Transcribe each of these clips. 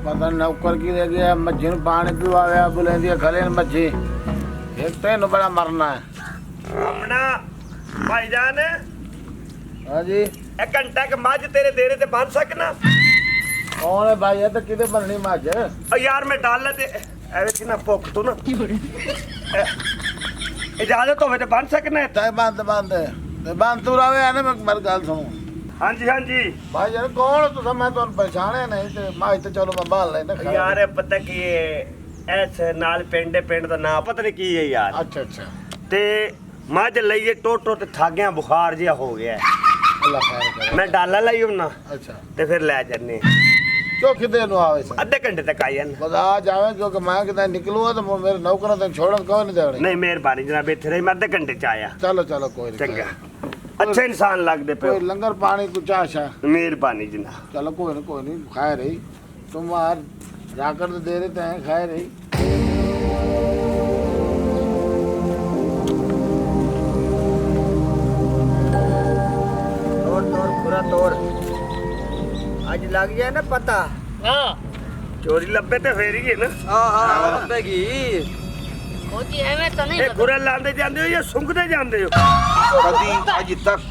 पता नौकर की रह गया मच्छी पानी पिवाया बुलेंदी खले मच्छी एक तेन बड़ा मरना है अपना भाईजान हाँ जी एक घंटा के मझ तेरे देरे ते बन सकना कौन है भाई है तो किते बननी मझ यार मैं डाल ते एवे कि ना भुख तू ना इजाजत होवे ते बन सकना तय बंद बंद तू रवे है ना मैं मेरी गल सुनो हाँ जी हाँ जी भाई यार कौन तुम मैं तो पहचाने नहीं ते मझ तो चलो मैं बाल लेना यार पता की ऐसे नाल पिंड दा नाम पता नहीं की है यार अच्छा ते मझ लईए टोटो ते थागियां बुखार जिहा हो गया है अल्लाह खैर करे मैं डाला लाई हूं ना अच्छा ते फिर ले जन्ने क्यों किते नु आवे से आधे घंटे तक आई जान बस आ जावे क्योंकि मैं किते निकलूंगा तो मेरे नौकरों तो छोड़न कौन नहीं देवड़े नहीं मेहरबानी जनाब इथे रही मैं आधे घंटे च आया चलो कोई नहीं चंगा अच्छे इंसान लगदे पे कोई लंगर पानी कुछ आशा मेहरबानी जनाब चलो कोई नहीं खाए रही तुम यार जाकर तो दे देते हैं खाए रही तोड़ पूरा तोड़ आज लग जाए ना पता हाँ चोरी लब्बे ते फेर ही है ना हाँ लब्बेगी मोदी एवं तो नहीं ये खुरे लांदे जांदे हो या सुंघदे जांदे हो कभी अज तक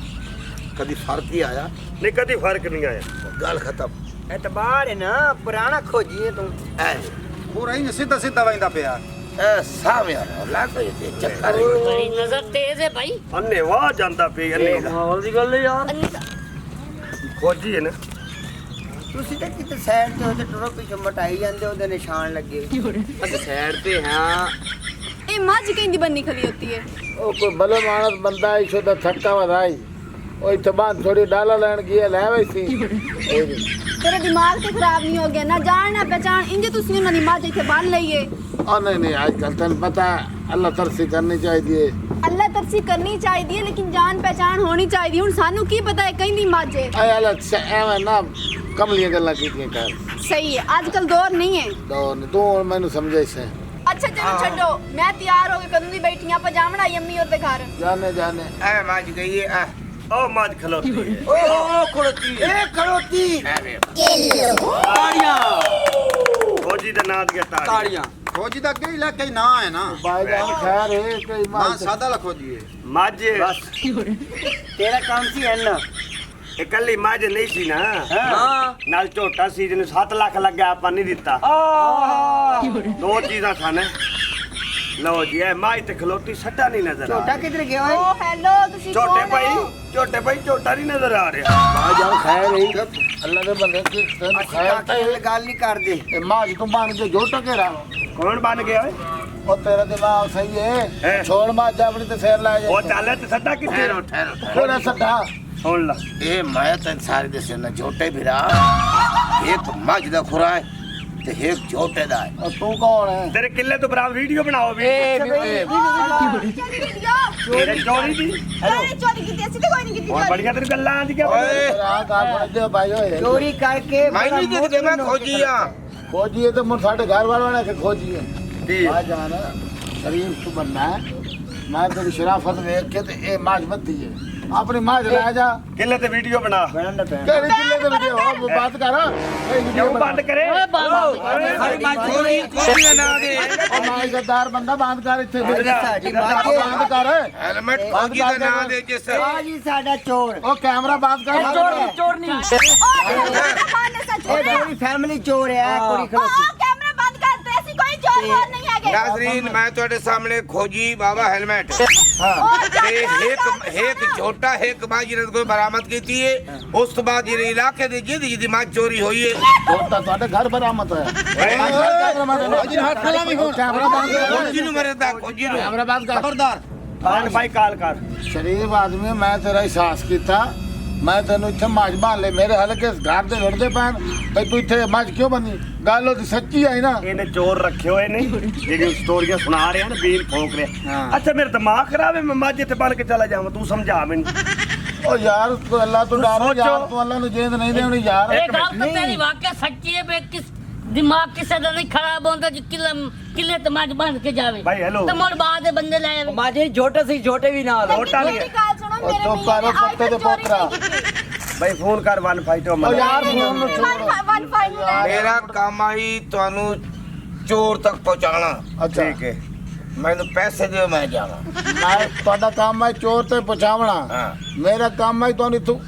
कभी फर्क ही आया नहीं कदी फर्क नहीं आया गल खत्म एतबार है ना पुराना खोजी है तुम पूरा ही सीधा सीधा वहींदा पिया साम यार लागो ये चक्कर बड़ी नजर तेज है भाई अन्ने वाह जांदा पे अन्ने दा माहौल दी गल है यार खोजी है ना ਤੁਸੀਂ ਤਾਂ ਕਿਤੇ ਸਾਈਡ ਤੇ ਉਹਦੇ ਟੁਰੋ ਪਿੱਛੇ ਮਟਾਈ ਜਾਂਦੇ ਉਹਦੇ ਨਿਸ਼ਾਨ ਲੱਗੇ ਅਸੀਂ ਸਾਈਡ ਤੇ ਹਾਂ ਇਹ ਮੱਝ ਕਹਿੰਦੀ ਬੰਨੀ ਖਲੀ ਹੁੰਦੀ ਹੈ ओ कोई भले मानस बंदा है इसो तो थक्का वधाई ओ इथे बांध थोड़ी डाला लेन गया ले वैसी ਤੇਰਾ ਦਿਮਾਗ ਤੇ ਖਰਾਬ ਨਹੀਂ ਹੋ ਗਿਆ ਨਾ ਜਾਣ ਨਾ ਪਹਿਚਾਣ ਇੰਜ ਤੁਸੀਂ ਉਹਨਾਂ ਦੀ ਮੱਝ ਇੱਥੇ ਬੰਨ ਲਈਏ और नहीं आजकल तेन पता है अल्लाह तरसी करनी चाहिए ਅੱਲਾ ਤਰਸੀ ਕਰਨੀ ਚਾਹੀਦੀ ਹੈ ਲੇਕਿਨ ਜਾਣ ਪਹਿਚਾਣ ਹੋਣੀ ਚਾਹੀਦੀ ਹੁਣ ਸਾਨੂੰ ਕੀ ਪਤਾ ਹੈ ਕਹਿੰਦੀ ਮੱਝ ਹੈ ऐ अल्लाह एवं ना कमलियां गल्लां कीतियां कर ਸਹੀ ਹੈ ਅੱਜ ਕੱਲ ਦੌਰ ਨਹੀਂ ਹੈ दौर तू मैनू समझे से ਅੱਛਾ ਚਲੋ ਛੱਡੋ ਮੈਂ ਤਿਆਰ ਹੋ ਕੇ ਕਦੋਂ ਦੀ ਬੈਠੀ ਆਂ ਪਜਾਮਣਾ ਯੰਮੀ ਉਹਦੇ ਘਰ जाने ए माज गई है ओ माज खलोती है ਓ ਖੜੋਤੀ ए खड़ोती ਤਾੜੀਆਂ खोजी दा नाम दिया ताड़ी ਤਾੜੀਆਂ खोजी दा कई इलाके ना है ना भाईजान खैर है कई मां मां सादा ला खोजी है मज ਤੇਰਾ ਕੰਮ ਸੀ ਐਨ इकल्ली मज नहीं सी ना ਹਾਂ नाल झोटा सी जिन्हें 7 लाख लग गया आपा नहीं दिता ਆਹ दो चीजा सन लो जी ए माई ते खलोती सट्टा नहीं नजर आ ਛੋਟਾ ਕਿੱਧਰ ਗਿਆ ਓਏ ਓ ਹੈਲੋ ਤੁਸੀਂ छोटे ਕੌਣ भाई ਹੋ? छोटे भाई छोटा नहीं नजर आ रहा भाईजान खैर है अल्लाह दे बंदे की तेन ਅਸੀਂ खैर ਕਾਕੇ ਨਾਲ ਗੱਲ ਨਹੀਂ ਕਰਦੇ ते मां तू बांध के जो टकेरा कौन बन गया ओए? ओ तेरा दिमाग सही है हैं? छोड़ मां अपनी ते सैर लाए वो चले ते सट्टा किथे ठहरो ठहरो थोड़ा सट्टा सुन ला ए मैं तन सारे दे से ना झोटे भी रहा एक मज दा खुरा है ते एक झोटे दा है और तू कौन है तेरे किले तो बराबर वीडियो बनाओ भी ਚੱਲ ਵੀਡੀਓ तेरे चोरी दी ਅਰੇ ਚੋਰੀ ਕੀਤੀ ਅਸੀਂ ਤਾਂ ਕੋਈ ਨਹੀਂ ਕੀਤੀ और ਚੋਰੀ। बढ़िया तेरी गल्ला आंदी क्या ओए आ गाल फड़ दे भाई ओए ਚੋਰੀ ਕਰਕੇ मैं नहीं देखते मैं खोजी हां खोजिए तो मुझ साढ़े घर वालों ने खोजिए दी भाईजान शरीफ तू बनना है मैं तेरी शराफत देख के ते ए माज मत दिए अपनी माज ले जा किले ते वीडियो बना ਬਣਨ ਪੈਣ केड़ी किले ते वीडियो हो बात कर ए वीडियो क्यों बंद करे ਸਾਡੀ ਮਾਂ ਚੋਰੀ खोजी ना दे ओ माज गद्दार बंदा बांध कर इथे ਸਾਡੀ ਮਾਂ बांध कर हेलमेट खोजी दा ना दे जिस ਆ ਜੀ ਸਾਡਾ ਚੋਰ ओ कैमरा बांध कर ਚੋਰ ਨਹੀਂ ਓਏ ਕੈਮਰਾ ਬੰਦ ਸੱਚ ਇਹ ਪੂਰੀ ਫੈਮਿਲੀ ਚੋਰ ਹੈ ਕੁੜੀ ਓ ਕੈਮਰਾ ਬੰਦ ਕਰ ਤੇ ਅਸੀਂ ਕੋਈ ਚੋਰ ਹੋਰ ਨਹੀਂ ਹੈਗੇ नाजरीन मैं ਤੁਹਾਡੇ सामने खोजी बाबा हेलमेट ते एक झोटा एक माज ने कोई बरामद कीती है उस तो बाद ये इलाके दी जिदी जिदी माज चोरी हुई है छोटा ਤੁਹਾਡੇ ਘਰ ਬਰਾਮਦ ਹੋਇਆ खोजी हाथ खलामी हो कैमरा बांध कर खोजी नु मरदा खोजी नु कैमरा बांध कर खबरदार काल भाई काल कर शरीफ आदमी मैं तेरा एहसास किया मैं तेन इतने मज बांध ले मेरे हल्के घर दे लड़ते पैन भाई तू इतने मज क्यों बनी गल ओदी सच्ची आई ना ਇਹਨੇ ਚੋਰ ਰੱਖੇ ਹੋਏ ਨੇ ਜਿਹੜੀ ਸਟੋਰੀਆਂ ਸੁਣਾ ਰਿਹਾ ਨਾ ਬੀਨ ਫੋਕ ਰਿਹਾ ਅੱਛਾ ਮੇਰਾ ਦਿਮਾਗ ਖਰਾਬ ਹੈ ਮੈਂ ਮਾਝੇ ਤੇ ਬਣ ਕੇ ਚਲਾ ਜਾਵਾਂ ਤੂੰ ਸਮਝਾ ਮੈਨੂੰ ओ यार तू अल्लाह तू डरो यार तू अल्लाह ने जेंद नहीं देनी यार एक गल तो तेरी वाकई सच्ची है बे किस दिमाग किसे दा नहीं खराब होता जो किले ते मज बांध के जावे भाई हेलो ਤੇ ਮੋੜ ਬਾਅਦ ਦੇ ਬੰਦੇ ਲੈ ਆਵੇ ਮਾਜੇ ਛੋਟੇ ਸੀ ਛੋਟੇ ਵੀ ਨਾਲ ਛੋਟਾ ਵੀ ਹੈ। ਮੇਰੀ ਗੱਲ ਸੁਣੋ ओ ਮੇਰੇ तो ਮੀਆਂ पारो ਨੇ पत्ते दे ਅੱਜ ਤੱਕ ਚੋਰੀ पोतरा ਨਹੀਂ ਕੀਤੀ ਬਈ ਫੋਨ ਕਰ 152 ਉਹ ਯਾਰ ਫੋਨ ਨੂੰ ਛੋੜ 1 ਨੂੰ ਲੈ ਮੇਰਾ ਕੰਮ ਆਈ ਤੁਹਾਨੂੰ ਚੋਰ ਤੱਕ ਪਹੁੰਚਾਣਾ। ਅੱਛਾ ਠੀਕ ਹੈ ਮੈਨੂੰ ਪੈਸੇ ਦਿਓ ਮੈਂ ਜਾਵਾਂ। ਮੈਂ ਤੁਹਾਡਾ ਕੰਮ ਹੈ ਚੋਰ ਤੇ ਪਹੁੰਚਾਵਣਾ ਹਾਂ। ਮੇਰਾ ਕੰਮ ਹੈ ਤੁਹਾਨੂੰ ਇੱਥੋਂ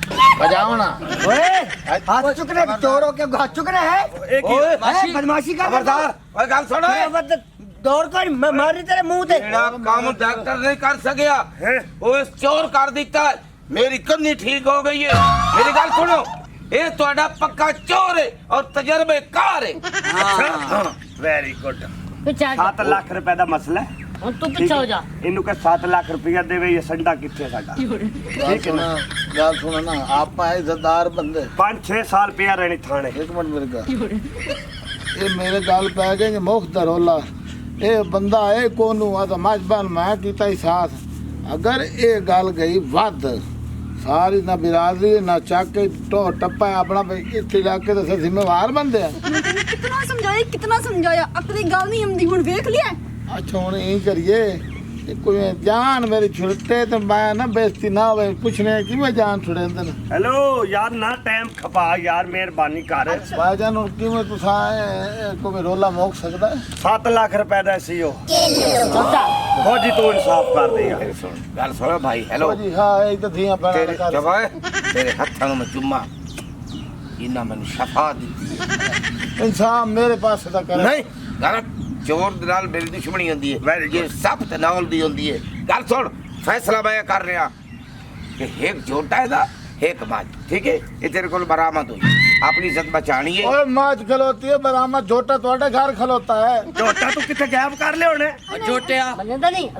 ਭਜਾਵਣਾ। ਓਏ ਹੱਥ ਚੁੱਕਨੇ ਚੋਰ ਹੋ ਕੇ ਹੱਥ ਚੁੱਕਨੇ ਹੈ ਇਹ ਕੀ ਓਏ ਹੈ ਬਦਮਾਸ਼ੀ ਕਰ ਖਬਰਦਾਰ ਓਏ ਗੱਲ ਸੁਣ ਓਏ। ਦੌੜ ਕਰ ਮੈਂ ਮਾਰੀ ਤੇਰੇ ਮੂੰਹ ਤੇ ਜਿਹੜਾ ਕੰਮ ਡਾਕਟਰ ਨਹੀਂ ਕਰ ਸਕਿਆ ਹੈਂ? ਉਹ ਇਸ ਚੋਰ ਕਰ ਦਿੱਤਾ। ਮੇਰੀ ਕੰਨੀ ਠੀਕ ਹੋ ਗਈ ਹੈ। ਮੇਰੀ ਗੱਲ ਸੁਣੋ, ਇਹ ਤੁਹਾਡਾ ਪੱਕਾ ਚੋਰ ਹੈ ਔਰ ਤਜਰਬੇਕਾਰ ਹੈ। ਅੱਛਾ ਵੈਰੀ ਗੁੱਡ। ਪਿੱਛੇ ਆ ਜਾ 7 ਲੱਖ ਰੁਪਏ ਦਾ ਮਸਲਾ ਹੈ। ਹੁਣ ਤੂੰ ਪਿੱਛੇ ਹੋ ਜਾ। ਇਹਨੂੰ ਕਹ 7 ਲੱਖ ਰੁਪਇਆ ਦੇਵੇ ਇਹ ਸੰਡਾ ਕਿੱਥੇ ਸਾਡਾ ਗੱਲ ਸੁਣ ਨਾ ਆਪਾਂ ਇੱਜ਼ਤਦਾਰ ਬੰਦੇ 5-6 ਸਾਲ ਪਿਆ ਰਹਿਣੀ ਥਾਣੇ ਇੱਕ ਮਿੰਟ ਮੇਰੇ ਗੱਲ ਇਹ ਮੇਰੇ ਗੱਲ ਪੈ ਗਏ ਮੁਖ ਦਰੋਲਾ ਇਹ ਬੰਦਾ ਇਹ ਕੋਨੂੰ ਆ ਤਾਂ ਮਜਬਨ ਮੈਂ ਕੀਤਾ ਹੀ ਸਾਥ ਅਗਰ ਇਹ ਗੱਲ ਗਈ ਵੱਧ ਸਾਰੀ ਨਾ ਬਿਰਾਦਰੀ ਨਾ ਚੱਕ ਕੇ ਟੱਪਾ ਆਪਣਾ ਇਸ ਇਲਾਕੇ ਦੇ ਜ਼ਿੰਮੇਵਾਰ ਬੰਦੇ ਆ ਕਿਤਨਾ ਸਮਝਾਇਆ ਅਕਲੀ ਗੱਲ ਨਹੀਂ ਹੁੰਦੀ ਹੁਣ ਵੇਖ ਲਿਆ ਅੱਛਾ ਹੁਣ ਇਹ ਕਰੀਏ ਕਿ ਕੋਈ ਜਾਨ ਮੇਰੀ ਛੁੱਟੇ ਤੇ ਮੈਂ ਨਾ ਬੇਇੱਜ਼ਤੀ ਨਾ ਹੋਵੇ ਪੁੱਛਣੇ ਕਿਵੇਂ ਜਾਨ ਛੁੜੇਂਦੇ ਨੇ ਹੈਲੋ ਯਾਰ ਨਾ ਟਾਈਮ ਖਪਾ ਯਾਰ ਮਿਹਰਬਾਨੀ ਕਰ ਭਾਈਜਾਨ ਹੁਣ ਕਿਵੇਂ ਤੁਸੀਂ ਕੋਈ ਰੋਲਾ ਮੁੱਕ ਸਕਦਾ 7 ਲੱਖ ਰੁਪਏ ਦਾ ਸੀ ਉਹ ਚਾਚਾ ਫੌਜੀ ਤੂੰ ਇਨਸਾਫ ਕਰ ਦੇ ਯਾਰ ਗੱਲ ਸੁਣੋ ਭਾਈ। ਹੈਲੋ ਜੀ ਹਾਂ ਇਹ ਤਾਂ ਧੀਆਂ ਤੇਰੇ ਪੈਣਾ ਜਵਾਏ ਤੇਰੇ ਹੱਥਾਂ ਨੂੰ ਮੈਂ ਚੁੰਮਾ ਇਹਨਾਂ ਮੈਨੂੰ ਸ਼ਫਾ ਦਿੱਤੀ। ਇਨਸਾਨ ਮੇਰੇ ਪਾਸ ਦਾ ਕਰ ਨਹੀਂ ਗੱਲ ਚੋਰ ਦੇ ਨਾਲ ਮੇਰੀ ਦੁਸ਼ਮਣੀ ਹੁੰਦੀ ਹੈ। ਇਹ ਸਭ ਤੇ ਨਾਲ ਦੀ ਹੁੰਦੀ ਹੈ। ਗੱਲ ਸੁਣ ਫੈਸਲਾ ਮੈਂ ਕਰ ਰਿਹਾ ਕਿ ਇੱਕ ਝੋਟਾ ਇਹਦਾ ਇੱਕ ਮਾਝ ਠੀਕ ਹੈ। ਇਹ ਤੇਰੇ ਕੋਲ ਬਰਾਮਦ ਹੋਈ ਆਪਣੀ ਇੱਜ਼ਤ ਬਚਾਣੀ ਹੈ। ओए माज खलोती है बरामद झोटा थोड़े घर खलोता है ਝੋਟਾ ਤੂੰ ਕਿੱਥੇ ਗਾਇਬ ਕਰ ਲਿਆ ਉਹਨੇ ਮੰਨਦਾ ਨਹੀਂ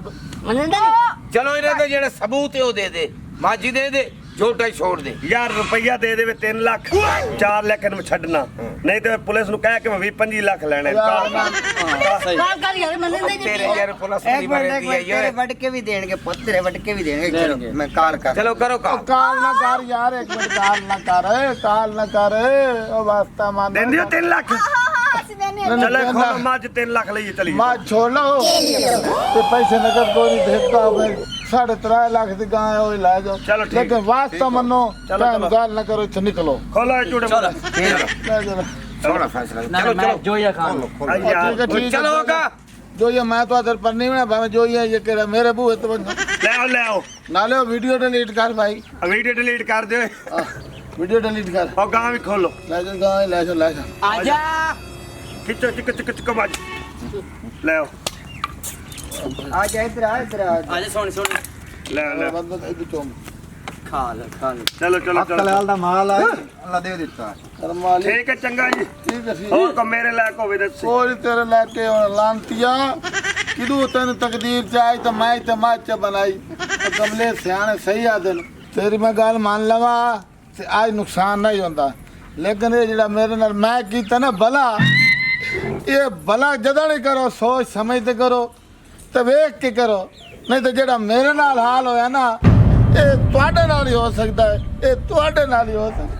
ਮੰਨਦਾ ਨਹੀਂ। ਚਲੋ ਇਹਨਾਂ ਦੇ ਜਿਹੜੇ ਸਬੂਤ ਹੈ ਉਹ ਦੇ ਦੇ ਮਾਝੀ ਦੇ ਦੇ ਝੋਟਾ ਹੀ ਛੋੜ ਦੇ। ਯਾਰ ਰੁਪਈਆ ਦੇ ਦੇਵੇ 3 ਲੱਖ 4 ਲੱਖ ਨੂੰ ਛੱਡਣਾ ਨਹੀਂ ਤੇ ਪੁਲਿਸ ਨੂੰ ਕਹਿ ਕੇ ਮੈਂ 20-25 ਲੱਖ ਲੈਣੇ ਕਾਲ ਕਰ ਯਾਰ ਮੰਨਦਾ ਹੀ ਤੇਰੇ ਨਹੀਂ। ਯਾਰ ਪੁਲਿਸ ਇੱਕ ਨਹੀਂ ਮਿੰਟ ਮਰਦੀ ਹੈ ਤੇਰੇ ਯਾਰ। ਵੱਢ ਕੇ ਵੀ ਦੇਣਗੇ ਪੁੱਤ ਤੇਰੇ ਵੱਢ ਕੇ ਵੀ ਦੇਣਗੇ ਮੈਂ ਕਾਲ ਕਰ ਚਲੋ ਕਰੋ ਕੰਮ। काल ना कर यार एक मिनट काल ना कर ओ वास्ता मान ਦਿੰਦੇ ਹੋ 3 ਲੱਖ ਅਸੀਂ ਦੇਨੇ नहीं, ਚਲੇ नहीं, ਖੋਲੋ नहीं। ਮੱਝ 3 ਲੱਖ ਲਈਏ ਚਲੀਏ माज छोड़ लो तो पैसे नकद कोई नहीं देखता मैं 3.5 लाख की गाय है वो ला जाओ चलो ठीक। लेकिन वास्ता मनो चलो, टाइम चलो। गाल ना करो इथे निकलो ਖੋਲੋ ਇਹ ਝੂੜੇ ਚਲੋ ले चलो ਸੋਹਣਾ ਫੈਸਲਾ ਚਲੋ चलो ਆ ਯਾਰ ठीक है चलो होगा। जो ये मैं तो अदर पर नहीं बना भाई जो ये कह रहा मेरे बूहे तो ਲੈ ਆਓ ਲੈ ਆਓ नाले वीडियो डिलीट कर भाई ਵੀਡੀਓ ਡਿਲੀਟ ਕਰ ਦਿਓ वीडियो डिलीट कर ਉਹ ਗਾਂ ਵੀ ਖੋਲੋ ले जाओ गाय ले जाओ ਆਜਾ ਖਿੱਚੋ ਚਿਕ ਚਿਕ ਚਿਕ ਮੱਝ ਲੈ ਆਓ ਆਜਾ ਇਧਰ ਆ ਆਜਾ ਸੋਣੀ ਲੈ ਆਓ, ਲੈ ਆਓ। बंदा इधर चोम ਖਾ ਲੈ ਚਲੋ ਚਲੋ ਚਲੋ ਦਾ ਮਾਲ ਆ ਅੱਲਾ ਦੇ ਦਿੱਤਾ करमाली ਠੀਕ ਹੈ ਚੰਗਾ ਜੀ ठीक है ठीक ਹੋਰ ਕੋ ਮੇਰੇ ਲਾਇਕ ਹੋਵੇ ਦੱਸੀ कोई तेरे लाके और लांतिया किदू तेन तकदीर चाहे तो मैं ते माच बनाई तो कमले सियाने सही आदन तेरी मैं गल मान लवा ते आज नुकसान नहीं होता लेकिन ये जड़ा मेरे नाल मैं कीता ना भला ये भला जदा नहीं करो सोच समझ ते करो ते वेख के करो नहीं तो जड़ा मेरे नाल हाल होया ना ये तुहाडे नाल ही हो सकता है ये तुहाडे नाल ही हो सकता